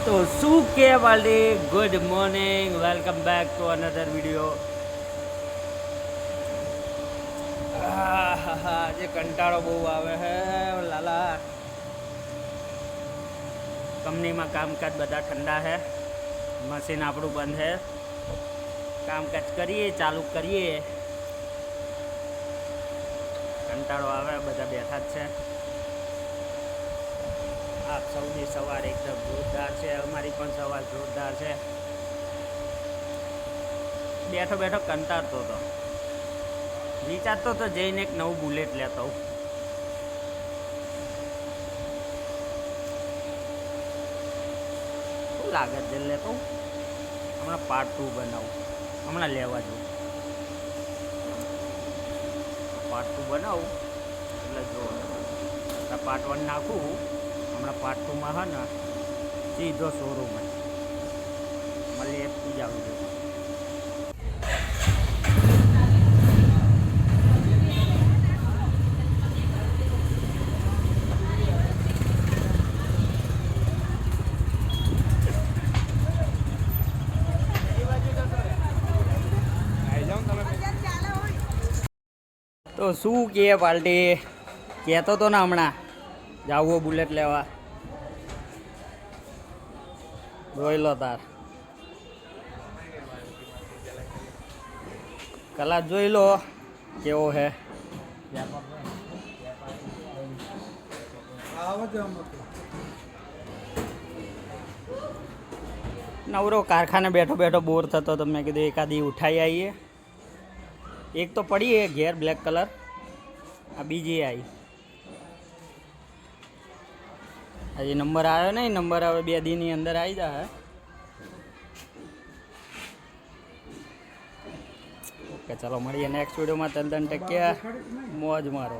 તો શું કે વાલી good morning, welcome back to another video. આજે કંટાળો બહુ આવે હે લાલા. કંપનીમાં કામકાજ બધા ઠંડા હે, મશીન આપણું બંધ હે. કામકાજ કરીએ, ચાલુ કરીએ, કંટાળો આવે, બધા બેઠા જ છે. આપ સૌની સવાર એકદમ જોરદાર છે, અમારી પણ સવાર જોરદાર છે. બેઠો બેઠો કંટાળતો હતો, વિચારતો તો જઈને એક નવું બુલેટ લેતો હું. શું લાગે છે લેતો? હમણાં પાર્ટ 2 બનાવું, હમણાં લેવા જવું. પાર્ટ 2 બનાવું એટલે જો પાર્ટ 1 નાખું, હમણાં પાર્ટ 2માં હે ને સીધો શોરૂમ મળીએ બીજા વિડીયો. તો શું કહે પાર્ટી? કહેતો તો ને હમણાં જાવું બુલેટ લેવા. જોઈ લો તાર કલાક, જોઈ લો કેવો હે. નવરો કારખાને બેઠો બેઠો બોર થતો તો મેં કીધું એકાદી ઉઠાઈ આવીએ. એક તો પડી એ ઘેર બ્લેક કલર, આ બીજી આવી. હજી નંબર આવ્યો નહીં, નંબર હવે 2 દિનની અંદર આવી જાય. ઓકે, ચાલો મળીએ નેક્સ્ટ વિડીયોમાં. તદ્દન ટેક કેર, મોજ મારો.